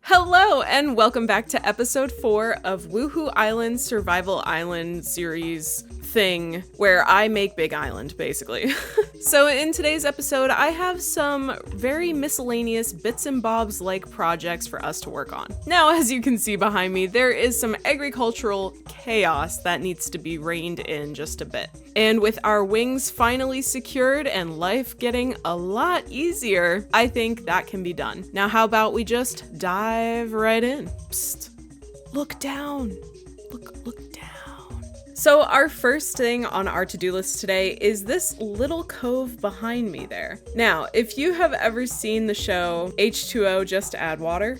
Hello, and welcome back to episode 4 of Wuhu Island Survival Island series thing, where I make Big Island, basically. So in today's episode, I have some very miscellaneous bits and bobs like projects for us to work on. Now, as you can see behind me, there is some agricultural chaos that needs to be reined in just a bit. And with our wings finally secured and life getting a lot easier, I think that can be done. Now, how about we just dive right in? Psst. Look down. Look down. So our first thing on our to-do list today is this little cove behind me there. Now, if you have ever seen the show H2O Just Add Water,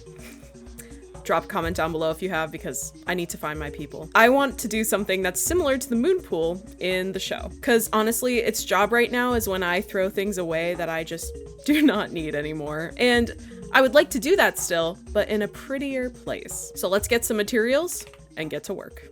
drop a comment down below if you have, because I need to find my people. I want to do something that's similar to the moon pool in the show, because honestly, its job right now is when I throw things away that I just do not need anymore. And I would like to do that still, but in a prettier place. So let's get some materials and get to work.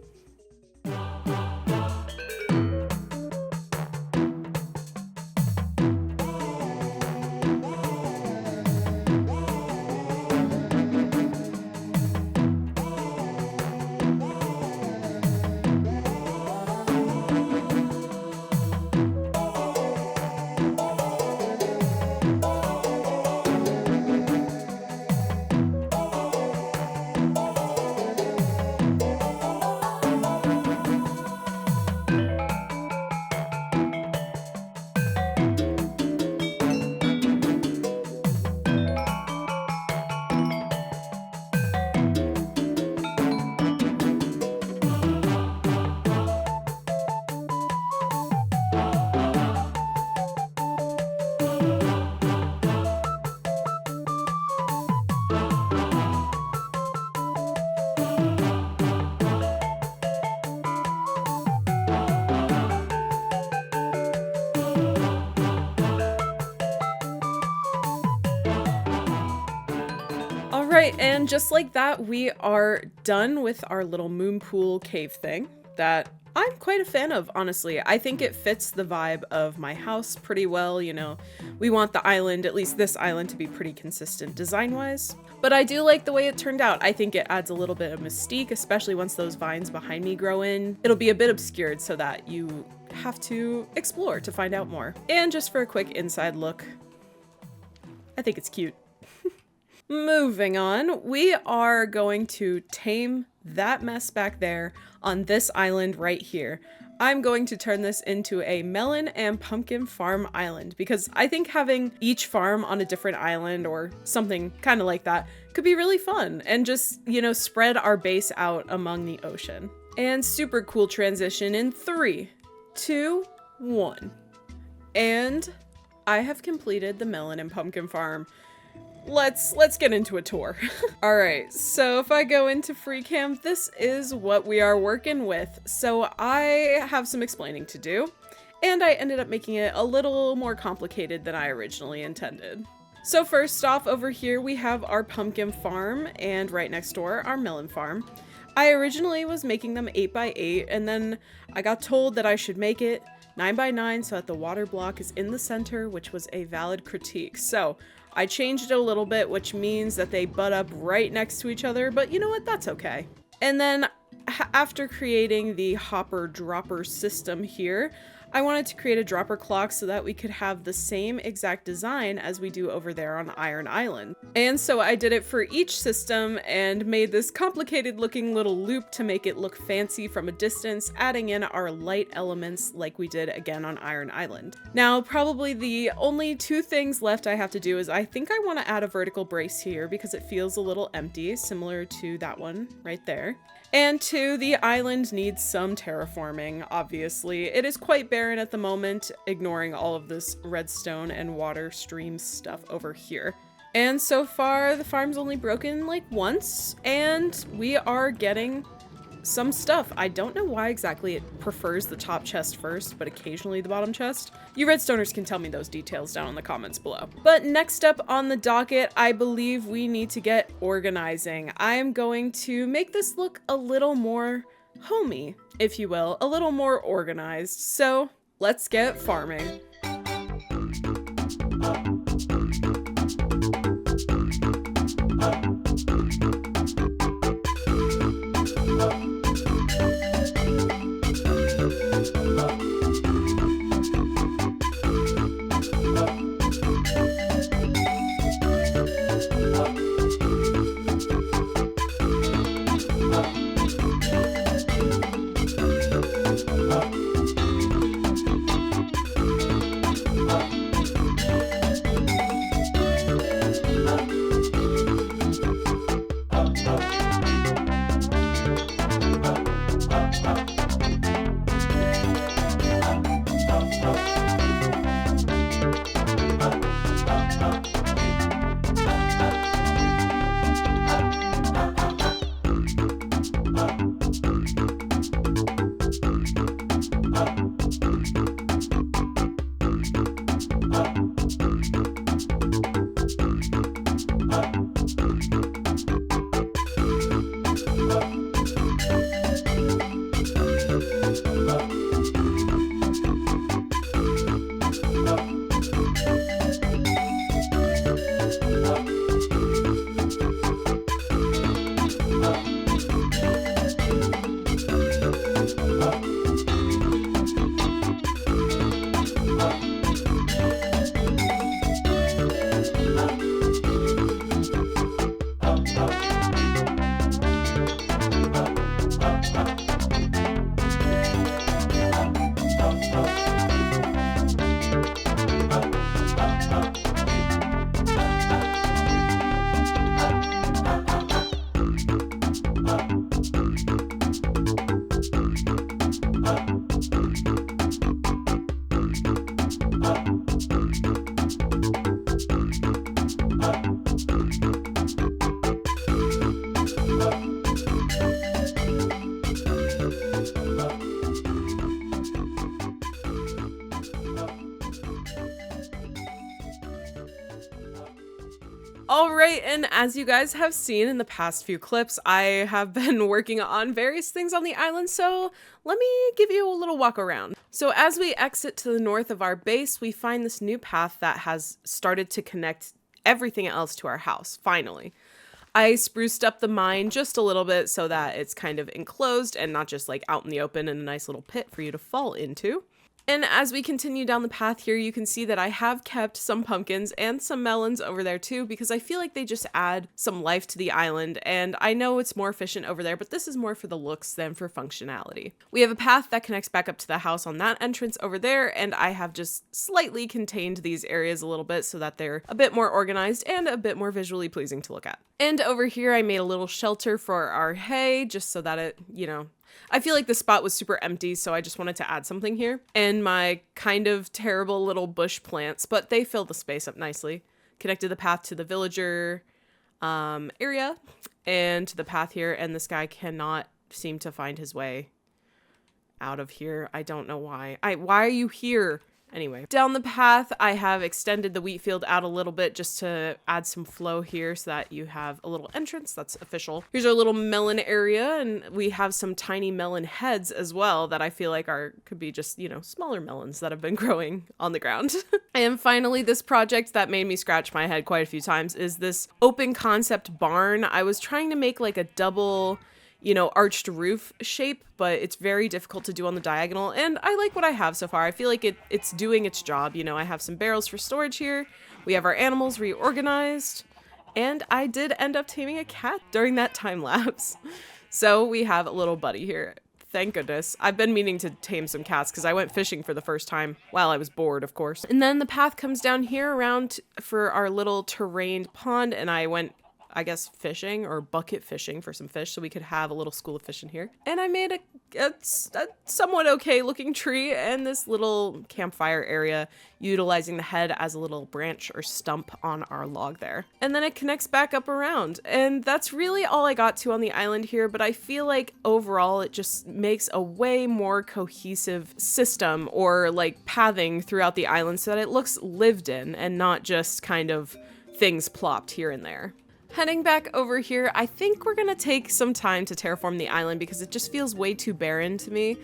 Alright, and just like that, we are done with our little moon pool cave thing that I'm quite a fan of, honestly. I think it fits the vibe of my house pretty well, you know. We want the island, at least this island, to be pretty consistent design-wise. But I do like the way it turned out. I think it adds a little bit of mystique, especially once those vines behind me grow in. It'll be a bit obscured so that you have to explore to find out more. And just for a quick inside look, I think it's cute. Moving on, we are going to tame that mess back there on this island right here. I'm going to turn this into a melon and pumpkin farm island because I think having each farm on a different island or something kind of like that could be really fun and just, you know, spread our base out among the ocean. And super cool transition in 3, 2, 1. And I have completed the melon and pumpkin farm. Let's get into a tour. All right, so if I go into free cam, this is what we are working with. So I have some explaining to do, and I ended up making it a little more complicated than I originally intended. So first off, over here we have our pumpkin farm, and right next door, our melon farm. I originally was making them 8x8, and then I got told that I should make it 9x9 so that the water block is in the center, which was a valid critique. So I changed it a little bit, which means that they butt up right next to each other, but you know what, that's okay. And then after creating the hopper dropper system here, I wanted to create a dropper clock so that we could have the same exact design as we do over there on Iron Island. And so I did it for each system and made this complicated looking little loop to make it look fancy from a distance, adding in our light elements like we did again on Iron Island. Now, probably the only 2 things left I have to do is I think I want to add a vertical brace here because it feels a little empty, similar to that one right there. And 2, the island needs some terraforming, obviously. It is quite barren at the moment, ignoring all of this redstone and water stream stuff over here. And so far, the farm's only broken like once, and we are getting some stuff. I don't know why exactly it prefers the top chest first, but occasionally the bottom chest. You redstoners can tell me those details down in the comments below. But next up on the docket, I believe we need to get organizing. I am going to make this look a little more homey, if you will, a little more organized. So let's get farming. right, and as you guys have seen in the past few clips, I have been working on various things on the island, so let me give you a little walk around. So as we exit to the north of our base, we find this new path that has started to connect everything else to our house, finally. I spruced up the mine just a little bit so that it's kind of enclosed and not just like out in the open in a nice little pit for you to fall into. And as we continue down the path here, you can see that I have kept some pumpkins and some melons over there too, because I feel like they just add some life to the island. And I know it's more efficient over there, but this is more for the looks than for functionality. We have a path that connects back up to the house on that entrance over there, and I have just slightly contained these areas a little bit so that they're a bit more organized and a bit more visually pleasing to look at. And over here, I made a little shelter for our hay just so that it, I feel like the spot was super empty, so I just wanted to add something here. And my kind of terrible little bush plants, but they fill the space up nicely. Connected the path to the villager area and to the path here, and this guy cannot seem to find his way out of here. I don't know why. Why are you here? Anyway, down the path, I have extended the wheat field out a little bit just to add some flow here so that you have a little entrance. That's official. Here's our little melon area, and we have some tiny melon heads as well that I feel like could be just, smaller melons that have been growing on the ground. And finally, this project that made me scratch my head quite a few times is this open concept barn. I was trying to make like a double arched roof shape, but it's very difficult to do on the diagonal, and I like what I have so far. I feel like it's doing its job. I have some barrels for storage here. We have our animals reorganized, and I did end up taming a cat during that time lapse. So we have a little buddy here. Thank goodness. I've been meaning to tame some cats because I went fishing for the first time while I was bored, of course. And then the path comes down here around for our little terrained pond, and I went fishing or bucket fishing for some fish so we could have a little school of fish in here. And I made a somewhat okay looking tree and this little campfire area utilizing the head as a little branch or stump on our log there. And then it connects back up around. And that's really all I got to on the island here, but I feel like overall it just makes a way more cohesive system or like pathing throughout the island so that it looks lived in and not just kind of things plopped here and there. Heading back over here, I think we're gonna take some time to terraform the island because it just feels way too barren to me.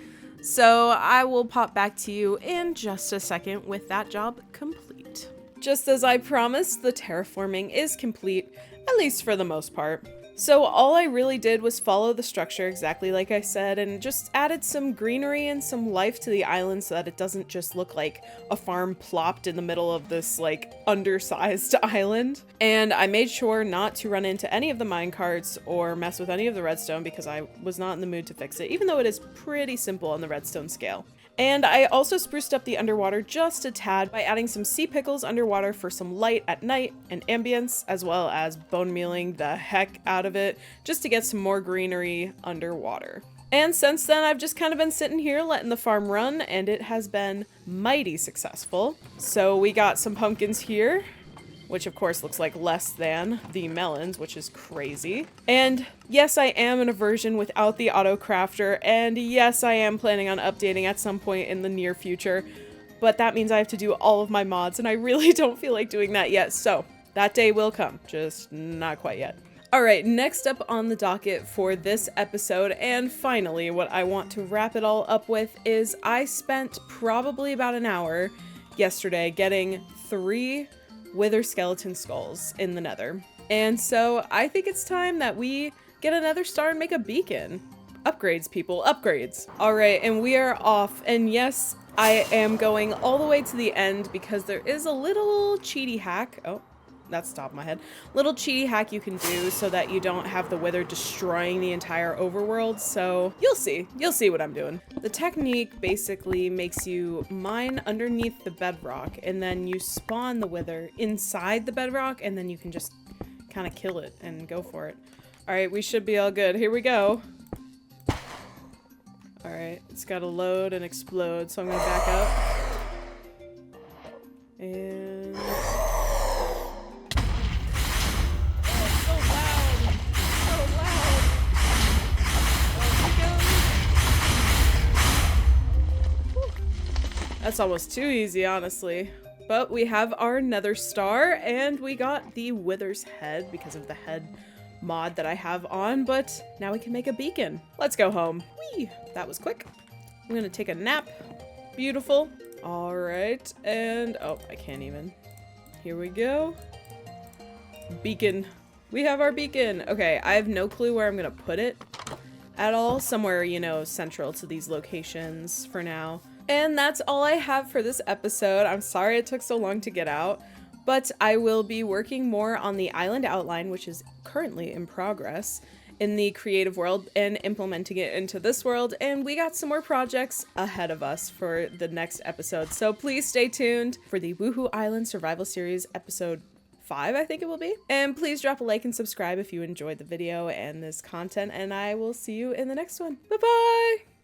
So I will pop back to you in just a second with that job complete. Just as I promised, the terraforming is complete, at least for the most part. So all I really did was follow the structure exactly like I said and just added some greenery and some life to the island so that it doesn't just look like a farm plopped in the middle of this like undersized island. And I made sure not to run into any of the minecarts or mess with any of the redstone because I was not in the mood to fix it, even though it is pretty simple on the redstone scale. And I also spruced up the underwater just a tad by adding some sea pickles underwater for some light at night and ambience, as well as bone mealing the heck out of it just to get some more greenery underwater. And since then, I've just kind of been sitting here letting the farm run, and it has been mighty successful. So we got some pumpkins here, which of course looks like less than the melons, which is crazy. And yes, I am in a version without the auto crafter, and yes, I am planning on updating at some point in the near future, but that means I have to do all of my mods, and I really don't feel like doing that yet, so that day will come, just not quite yet. Alright, next up on the docket for this episode, and finally what I want to wrap it all up with, is I spent probably about an hour yesterday getting 3 wither skeleton skulls in the nether. And so I think it's time that we get another star and make a beacon. Upgrades, people, upgrades. All right, and we are off. And yes, I am going all the way to the end because there is a little cheaty hack. Oh, that's the top of my head. Little cheaty hack you can do so that you don't have the wither destroying the entire overworld. So you'll see what I'm doing. The technique basically makes you mine underneath the bedrock and then you spawn the wither inside the bedrock and then you can just kind of kill it and go for it. All right, we should be all good. Here we go. All right, it's got to load and explode. So I'm gonna back up. And that's almost too easy, honestly. But we have our nether star, and we got the wither's head because of the head mod that I have on, but now we can make a beacon. Let's go home. Whee! That was quick. I'm gonna take a nap. Beautiful. All right, and oh, I can't even. Here we go. Beacon. We have our beacon. Okay, I have no clue where I'm gonna put it at all. Somewhere, you know, central to these locations for now. And that's all I have for this episode. I'm sorry it took so long to get out, but I will be working more on the island outline, which is currently in progress in the creative world, and implementing it into this world. And we got some more projects ahead of us for the next episode. So please stay tuned for the Wuhu Island Survival Series episode 5, I think it will be. And please drop a like and subscribe if you enjoyed the video and this content, and I will see you in the next one. Bye-bye!